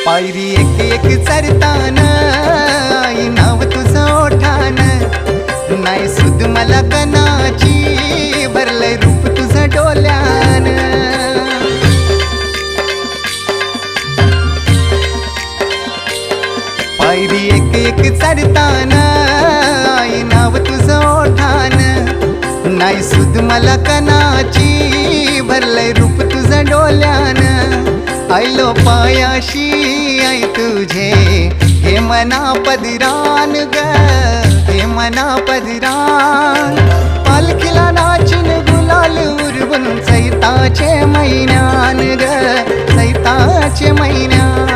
पायरी एक एक चरताना आई नाव तुझं ओठान, नाही सुद मला कनाची भरलंय रूप तुझं डोल्यान. पायरी एक एक चरताना आई नाव तुझं ओठान, नाही सुद मला कनाची भरलंय रूप तुझं डोल्यान. आयलो पायाशी आई तुझे हे मना पदरान ग, हे मना पदरान. पालखीला नाचून गुलाल उरवून चैताचे महिन्यान ग, चैताचे महिन्यान.